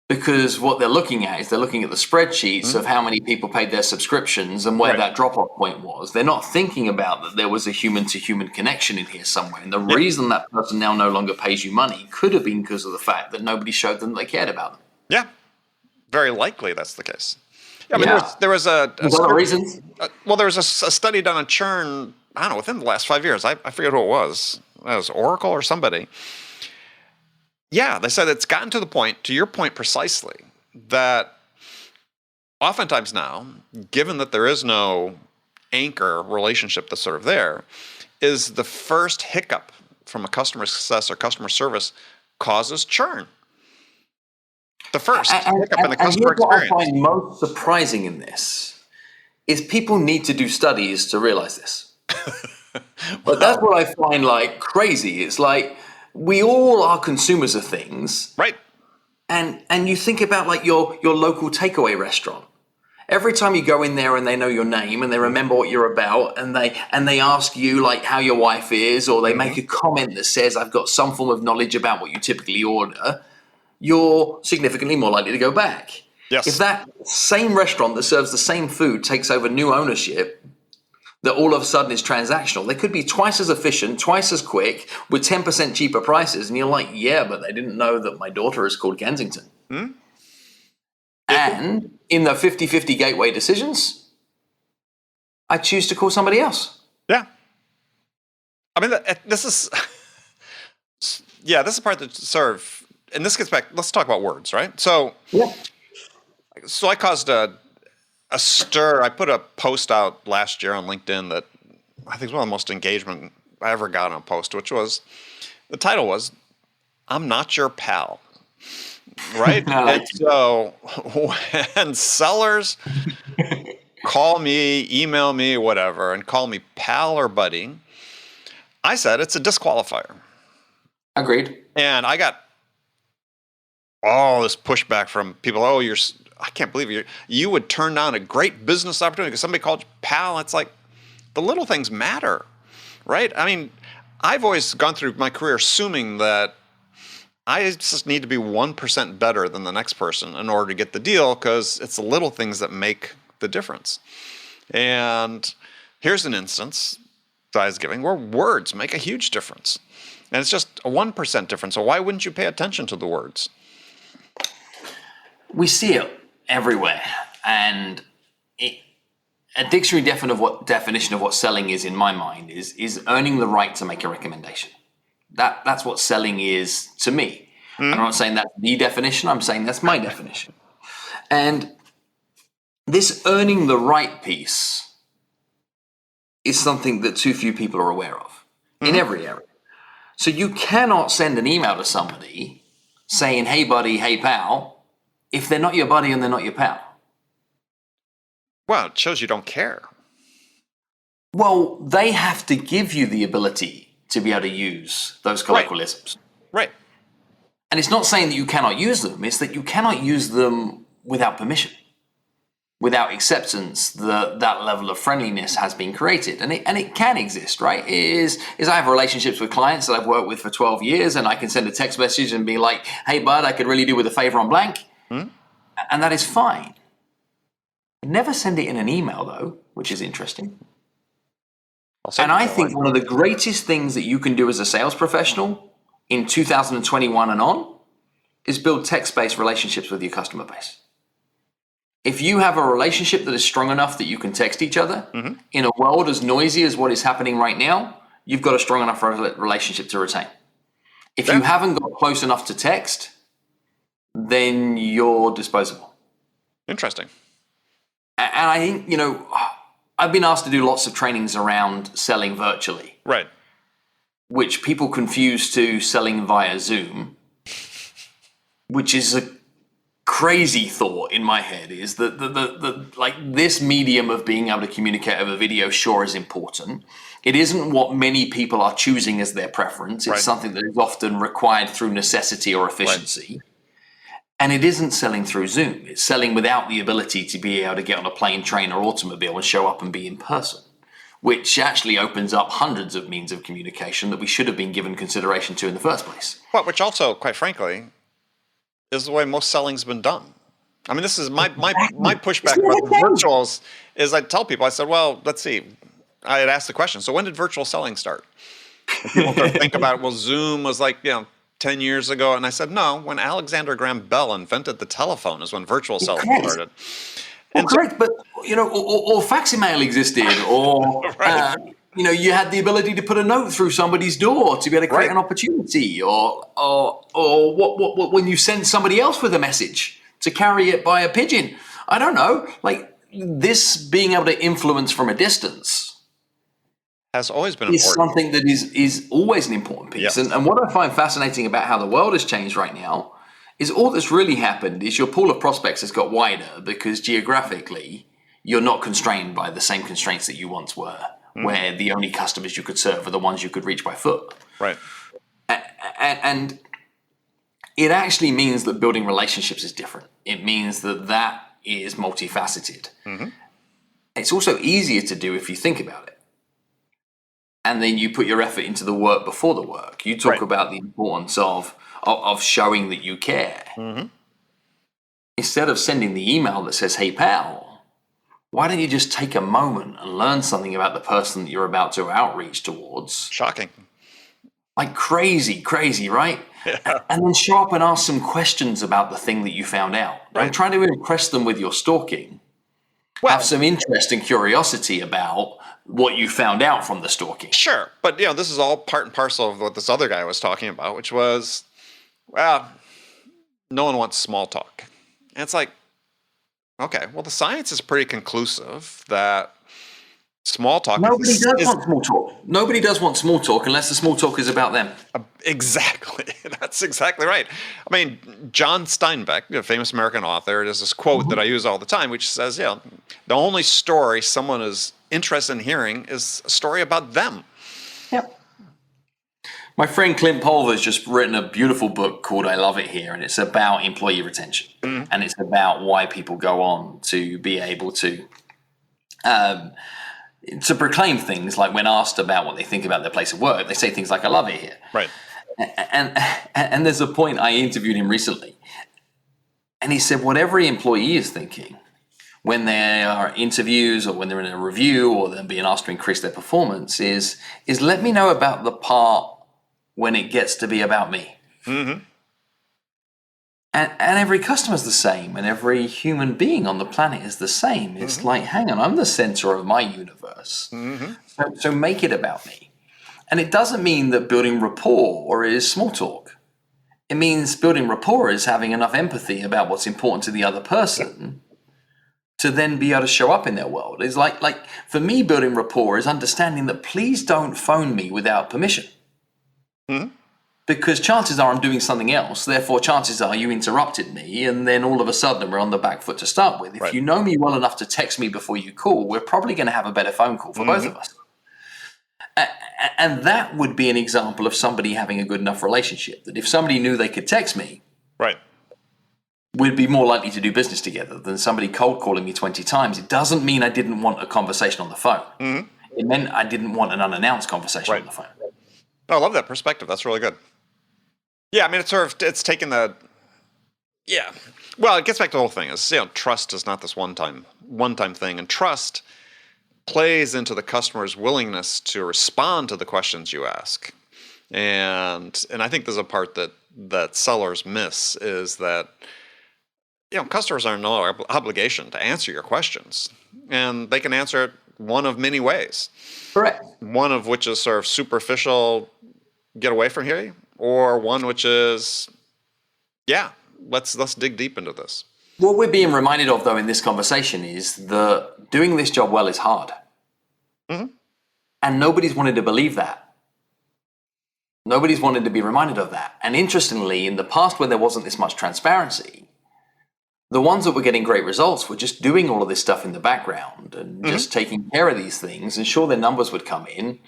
Because what they're looking at is they're looking at the spreadsheets of how many people paid their subscriptions and where that drop-off point was. They're not thinking about that there was a human-to-human connection in here somewhere. And the reason that person now no longer pays you money could have been because of the fact that nobody showed them they cared about them. Yeah, very likely that's the case. Yeah, I mean, there was a reasons. There was a study done on churn, I don't know, within the last 5 years. I forget who it was. It was Oracle or somebody. Yeah, they said it's gotten to the point, to your point precisely, that oftentimes now, given that there is no anchor relationship that's sort of there, is the first hiccup from a customer success or customer service causes churn. The first hiccup in the customer experience. What I find most surprising in this is people need to do studies to realize this. But that's what I find like crazy. It's like, we all are consumers of things. Right. And you think about like your local takeaway restaurant. Every time you go in there and they know your name and they remember what you're about and they ask you like how your wife is, or they make a comment that says, I've got some form of knowledge about what you typically order, you're significantly more likely to go back. Yes. If that same restaurant that serves the same food takes over new ownership, that all of a sudden is transactional, they could be twice as efficient, twice as quick, with 10% cheaper prices. And you're like, yeah, but they didn't know that my daughter is called Kensington. And in the 50-50 gateway decisions, I choose to call somebody else. Yeah. I mean, this is, this is the part that sort of, and this gets back, let's talk about words, right? So I caused a stir. I put a post out last year on LinkedIn that I think is one of the most engagement I ever got on a post, which was, the title was, I'm not your pal. Right? And so when sellers call me, email me, whatever, and call me pal or buddy, I said it's a disqualifier. Agreed. And I got all this pushback from people. Oh, I can't believe you would turn down a great business opportunity because somebody called you pal. It's like, the little things matter, right? I mean, I've always gone through my career assuming that I just need to be 1% better than the next person in order to get the deal, because it's the little things that make the difference. And here's an instance that I was giving where words make a huge difference. And it's just a 1% difference. So why wouldn't you pay attention to the words? We see it everywhere. And a dictionary definition of what selling is, in my mind, is earning the right to make a recommendation. That's what selling is to me. I'm not saying that's the definition. I'm saying that's my definition. And this earning the right piece is something that too few people are aware of in every area. So you cannot send an email to somebody saying, hey, buddy, hey, pal, if they're not your buddy and they're not your pal. Well, it shows you don't care. Well, they have to give you the ability to be able to use those colloquialisms. Right. And it's not saying that you cannot use them. It's that you cannot use them without permission, without acceptance that level of friendliness has been created. And it can exist, right? It is I have relationships with clients that I've worked with for 12 years, and I can send a text message and be like, hey, bud, I could really do with a favor on blank. And that is fine. Never send it in an email, though, which is interesting. And I think one of the greatest things that you can do as a sales professional in 2021 and on is build text-based relationships with your customer base. If you have a relationship that is strong enough that you can text each other in a world as noisy as what is happening right now, you've got a strong enough relationship to retain. If you haven't got close enough to text, then you're disposable. Interesting. And I think, I've been asked to do lots of trainings around selling virtually. Right. which people confuse to selling via Zoom, which is a crazy thought in my head, is that the like this medium of being able to communicate over video sure is important. It isn't what many people are choosing as their preference. It's something that is often required through necessity or efficiency. Right. And it isn't selling through Zoom. It's selling without the ability to be able to get on a plane, train, or automobile and show up and be in person, which actually opens up hundreds of means of communication that we should have been given consideration to in the first place. Well, which also, quite frankly, is the way most selling's been done. I mean, this is my pushback about the virtuals is I tell people, I said, well, let's see. I had asked the question, so when did virtual selling start? And people sort of think about, well, Zoom was like, 10 years ago. And I said, no, when Alexander Graham Bell invented the telephone is when virtual selling started. Well, correct, but, or fax email existed, or, you had the ability to put a note through somebody's door to be able to create an opportunity, or what when you send somebody else with a message to carry it by a pigeon. I don't know, like this being able to influence from a distance has always been important. Is something that is always an important piece. Yes. And what I find fascinating about how the world has changed right now is all that's really happened is your pool of prospects has got wider because geographically you're not constrained by the same constraints that you once were, where the only customers you could serve are the ones you could reach by foot. Right. And it actually means that building relationships is different. It means that is multifaceted. Mm-hmm. It's also easier to do if you think about it. And then you put your effort into the work before the work. You talk about the importance of showing that you care. Mm-hmm. Instead of sending the email that says, hey, pal, why don't you just take a moment and learn something about the person that you're about to outreach towards? Shocking. Like crazy, right? Yeah. And then show up and ask some questions about the thing that you found out. Don't try to impress them with your stalking. Well, have some interest and curiosity about what you found out from the stalking. Sure. But, this is all part and parcel of what this other guy was talking about, which was, well, no one wants small talk. And it's like, okay, well, the science is pretty conclusive that small talk Nobody does want small talk. Nobody does want small talk unless the small talk is about them. Exactly. That's exactly right. I mean, John Steinbeck, a famous American author, there's this quote that I use all the time, which says, the only story someone is interested in hearing is a story about them. Yep. My friend Clint Pulver's just written a beautiful book called I Love It Here, and it's about employee retention. Mm. And it's about why people go on to be able to proclaim things like when asked about what they think about their place of work, they say things like, I love it here. Right. And there's a point, I interviewed him recently, and he said what every employee is thinking when there are interviews or when they're in a review or they're being asked to increase their performance is let me know about the part when it gets to be about me. Mm-hmm. And every customer's the same, and every human being on the planet is the same. It's like, hang on, I'm the center of my universe. Mm-hmm. So make it about me. And it doesn't mean that building rapport is small talk. It means building rapport is having enough empathy about what's important to the other person to then be able to show up in their world. It's like for me, building rapport is understanding that please don't phone me without permission. Mm-hmm. Because chances are I'm doing something else, therefore chances are you interrupted me, and then all of a sudden we're on the back foot to start with. If you know me well enough to text me before you call, we're probably going to have a better phone call for both of us. And that would be an example of somebody having a good enough relationship, that if somebody knew they could text me, we'd be more likely to do business together than somebody cold calling me 20 times. It doesn't mean I didn't want a conversation on the phone. Mm-hmm. It meant I didn't want an unannounced conversation on the phone. I love that perspective. That's really good. Yeah, I mean, it's taken the, well, it gets back to the whole thing. Is trust is not this one-time thing, and trust plays into the customer's willingness to respond to the questions you ask. And I think there's a part that sellers miss is that, customers are no obligation to answer your questions, and they can answer it one of many ways. Correct. One of which is sort of superficial, get away from here, or one which is, let's dig deep into this. What we're being reminded of, though, in this conversation is that doing this job well is hard. Mm-hmm. And nobody's wanted to believe that. Nobody's wanted to be reminded of that. And interestingly, in the past where there wasn't this much transparency, the ones that were getting great results were just doing all of this stuff in the background and just taking care of these things, and sure, their numbers would come in,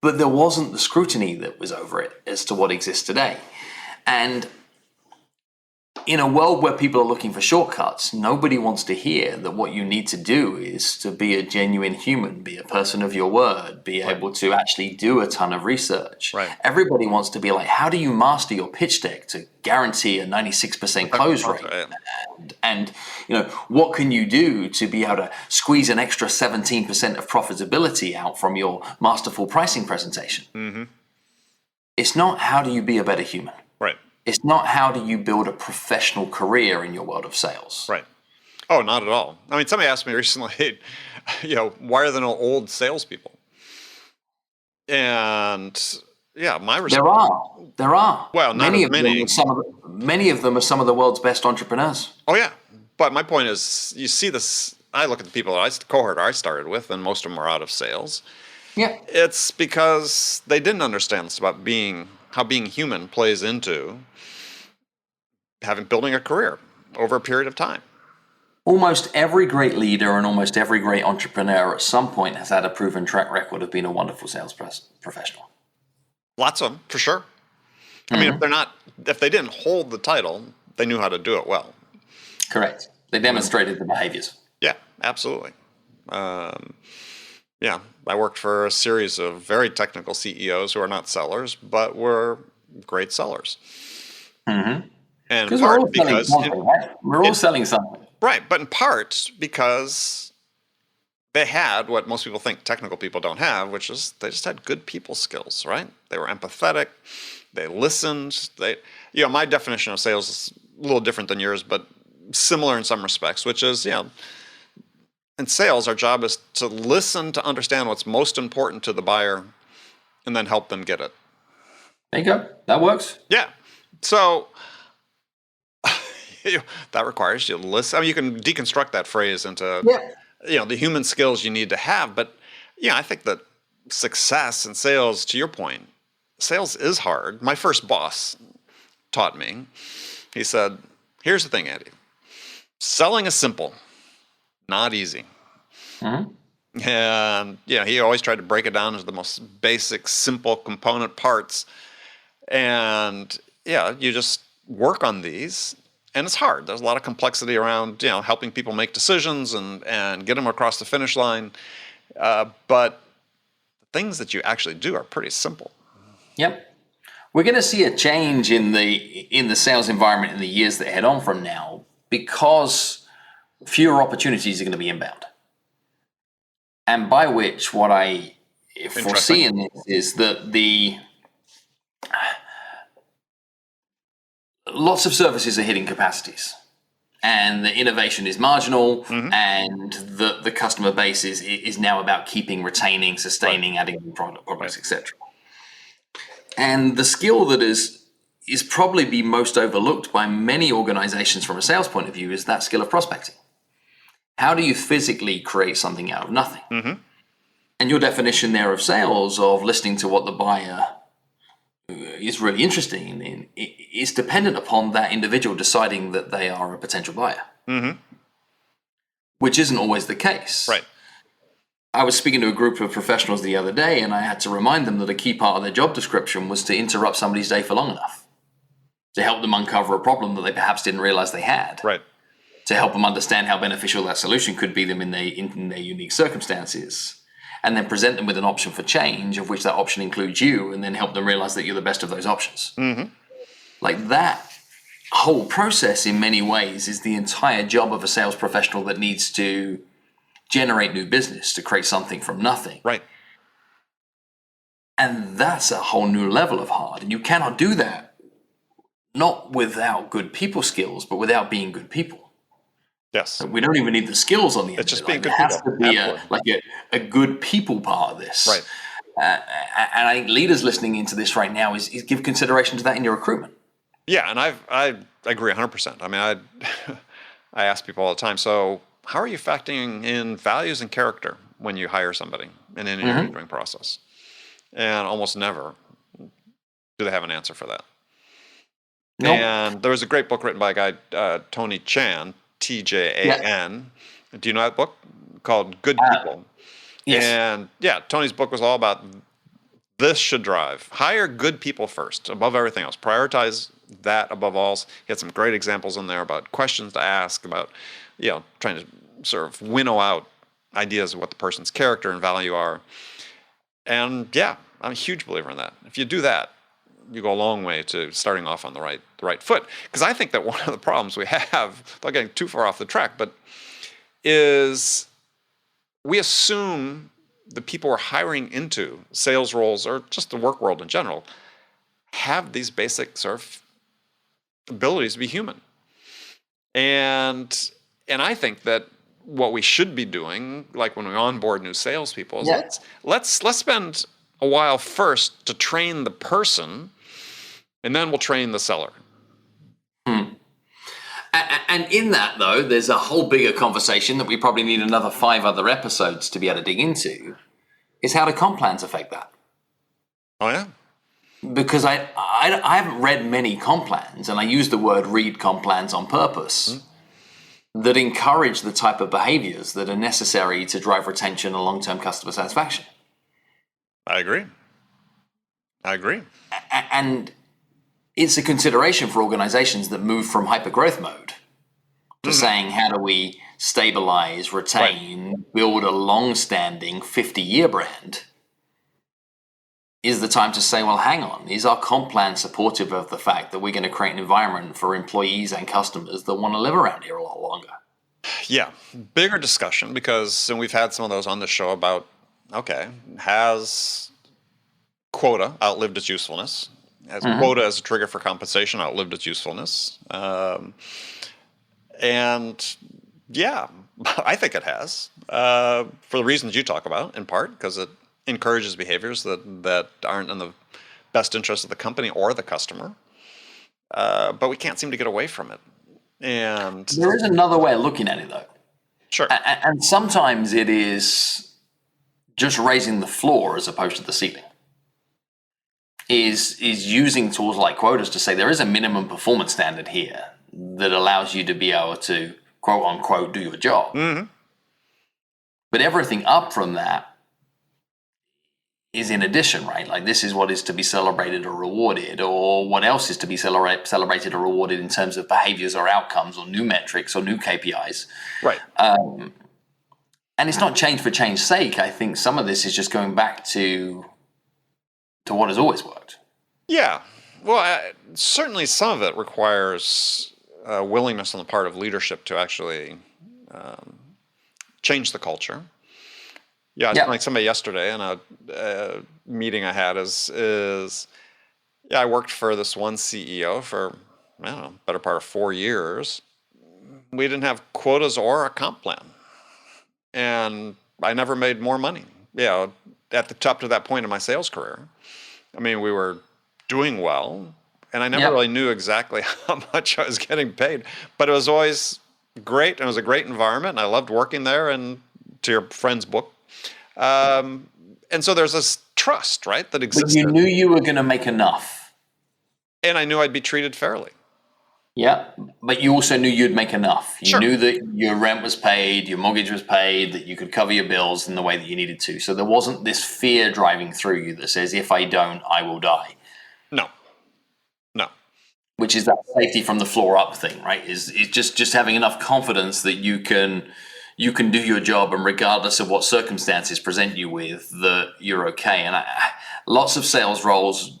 but there wasn't the scrutiny that was over it as to what exists today. And in a world where people are looking for shortcuts, nobody wants to hear that what you need to do is to be a genuine human, be a person of your word, be able to actually do a ton of research. Right. Everybody wants to be like, how do you master your pitch deck to guarantee a 96% close rate? Right. And what can you do to be able to squeeze an extra 17% of profitability out from your masterful pricing presentation? Mm-hmm. It's not how do you be a better human. Right. It's not how do you build a professional career in your world of sales. Right. Oh, not at all. I mean, somebody asked me recently, why are there no old salespeople? And yeah, my response. There are. Well, not many as many. Many of them are some of the world's best entrepreneurs. Oh yeah, but my point is, you see this. I look at the people cohort I started with, and most of them are out of sales. Yeah. It's because they didn't understand this about how being human plays into building a career over a period of time. Almost every great leader and almost every great entrepreneur at some point has had a proven track record of being a wonderful sales professional. Lots of them, for sure. I mean, if they didn't hold the title, they knew how to do it well. Correct. They demonstrated the behaviors. Yeah, absolutely. Yeah, I worked for a series of very technical CEOs who are not sellers, but were great sellers. Mm-hmm. And because we're all selling something. Right, but in part because they had what most people think technical people don't have, which is they just had good people skills, right? They were empathetic, they listened. My definition of sales is a little different than yours, but similar in some respects, which is, in sales, our job is to listen to understand what's most important to the buyer and then help them get it. There you go. That works. Yeah. So that requires you to listen. I mean, you can deconstruct that phrase into, the human skills you need to have. But, I think that success in sales, to your point, sales is hard. My first boss taught me, he said, here's the thing, Andy. Selling is simple, not easy. Mm-hmm. And, he always tried to break it down into the most basic, simple component parts. And, you just work on these. And it's hard. There's a lot of complexity around, helping people make decisions and get them across the finish line. But the things that you actually do are pretty simple. Yep. We're going to see a change in the sales environment in the years that head on from now because fewer opportunities are going to be inbound. And by which what I foresee in this is that lots of services are hitting capacities and the innovation is marginal, and the customer base is now about keeping, retaining, sustaining, adding new products, etc. And the skill that is probably be most overlooked by many organizations from a sales point of view is that skill of prospecting. How do you physically create something out of nothing? Mm-hmm. And your definition there of sales, of listening to what the buyer is really interesting in, is dependent upon that individual deciding that they are a potential buyer, which isn't always the case. Right. I was speaking to a group of professionals the other day, and I had to remind them that a key part of their job description was to interrupt somebody's day for long enough to help them uncover a problem that they perhaps didn't realize they had. Right. To help them understand how beneficial that solution could be them in their unique circumstances. And then present them with an option for change, of which that option includes you, and then help them realize that you're the best of those options. Mm-hmm. Like that whole process, in many ways, is the entire job of a sales professional that needs to generate new business, to create something from nothing. Right. And that's a whole new level of hard. And you cannot do that, not without good people skills, but without being good people. Yes. We don't even need the skills on the end. It's just being good people. There has to be a good people part of this. Right. And I think leaders listening into this right now is give consideration to that in your recruitment. Yeah, and I agree 100%. I mean, I ask people all the time, so how are you factoring in values and character when you hire somebody in an interviewing process? And almost never Do they have an answer for that? Nope. And there was a great book written by a guy, Tony Chan, Tjan. Do you know that book? Called Good People. Yes. And yeah, Tony's book was all about this should drive. Hire good people first, above everything else. Prioritize that above all. He had some great examples in there about questions to ask, about trying to sort of winnow out ideas of what the person's character and value are. And yeah, I'm a huge believer in that. If you do that, you go a long way to starting off on the right foot. Because I think that one of the problems we have, without getting too far off the track, but is we assume the people we're hiring into sales roles or just the work world in general have these basic sort of abilities to be human. And I think that what we should be doing, like when we onboard new salespeople, is let's spend a while first to train the person, and then we'll train the seller. And in that, though, there's a whole bigger conversation that we probably need another 5 other episodes to be able to dig into, is how do comp plans affect that? Oh, yeah? Because I haven't read many comp plans, and I use the word read comp plans on purpose, that encourage the type of behaviors that are necessary to drive retention and long-term customer satisfaction. I agree. And it's a consideration for organizations that move from hyper-growth mode to saying, how do we stabilize, retain, build a long-standing 50-year brand? Is the time to say, well, hang on, is our comp plan supportive of the fact that we're going to create an environment for employees and customers that want to live around here a lot longer? Yeah, bigger discussion, because and we've had some of those on the show about, okay, has quota outlived its usefulness? Has quota as a trigger for compensation outlived its usefulness? And yeah, I think it has, for the reasons you talk about, in part, because it encourages behaviors that aren't in the best interest of the company or the customer. But we can't seem to get away from it. And there is another way of looking at it, though. Sure. And sometimes it is just raising the floor as opposed to the ceiling. Is using tools like quotas to say there is a minimum performance standard here that allows you to be able to, quote unquote, do your job. But everything up from that is in addition, right? Like, this is what is to be celebrated or rewarded, or what else is to be celebrated or rewarded in terms of behaviors or outcomes or new metrics or new KPIs. Right. And it's not change for change's sake. I think some of this is just going back to what has always worked. Yeah. Well, certainly some of it requires willingness on the part of leadership to actually change the culture. Yeah, like somebody yesterday in a meeting I had is I worked for this one CEO for, I don't know, better part of 4 years. We didn't have quotas or a comp plan. And I never made more money. At the top to that point in my sales career. I mean, we were doing well, and I never really knew exactly how much I was getting paid, but it was always great, and it was a great environment, and I loved working there, and to your friend's book. And so there's this trust, right, that existed. But you knew you were going to make enough. And I knew I'd be treated fairly. Yeah, but you also knew you'd make enough. You Sure. knew that your rent was paid, your mortgage was paid, that you could cover your bills in the way that you needed to. So there wasn't this fear driving through you that says, if I don't, I will die. No. Which is that safety from the floor up thing, right? Is just having enough confidence that you can do your job, and regardless of what circumstances present you with, that you're okay. And lots of sales roles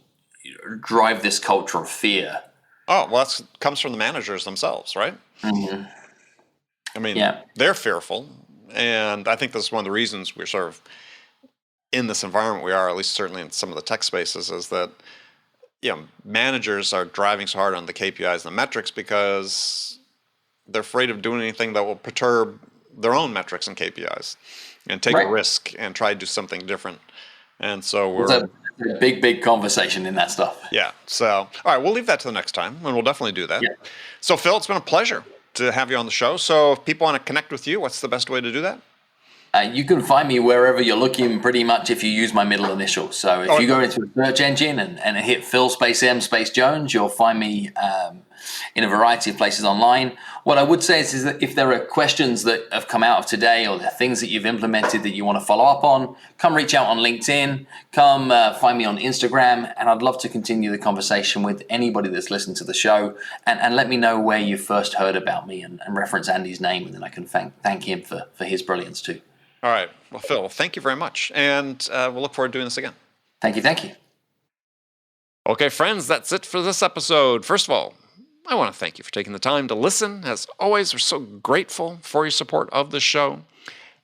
drive this culture of fear. Oh, well, that comes from the managers themselves, right? Mm-hmm. I mean, they're fearful. And I think this is one of the reasons we're sort of in this environment we are, at least certainly in some of the tech spaces, is that managers are driving so hard on the KPIs and the metrics because they're afraid of doing anything that will perturb their own metrics and KPIs, and take a risk and try to do something different. And so we're... It's a big conversation in that stuff. Yeah. So, all right, we'll leave that to the next time, and we'll definitely do that. Yeah. So, Phil, it's been a pleasure to have you on the show. So if people want to connect with you, what's the best way to do that? You can find me wherever you're looking pretty much if you use my middle initial. So if you go into a search engine and hit Phil space M space Jones, you'll find me in a variety of places online. What I would say is that if there are questions that have come out of today or there are things that you've implemented that you want to follow up on, come reach out on LinkedIn, come find me on Instagram, and I'd love to continue the conversation with anybody that's listened to the show, and let me know where you first heard about me and reference Andy's name, and then I can thank him for his brilliance too. All right. Well, Phil, thank you very much. And we'll look forward to doing this again. Thank you. Okay, friends, that's it for this episode. First of all, I want to thank you for taking the time to listen. As always, we're so grateful for your support of the show.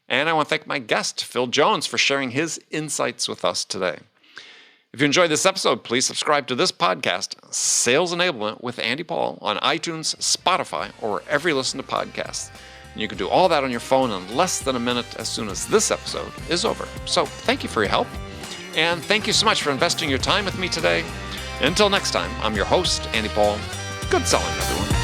And I want to thank my guest, Phil Jones, for sharing his insights with us today. If you enjoyed this episode, please subscribe to this podcast, Sales Enablement with Andy Paul, on iTunes, Spotify, or wherever you listen to podcasts. And you can do all that on your phone in less than a minute as soon as this episode is over. So thank you for your help. And thank you so much for investing your time with me today. Until next time, I'm your host, Andy Paul. Good selling, everyone.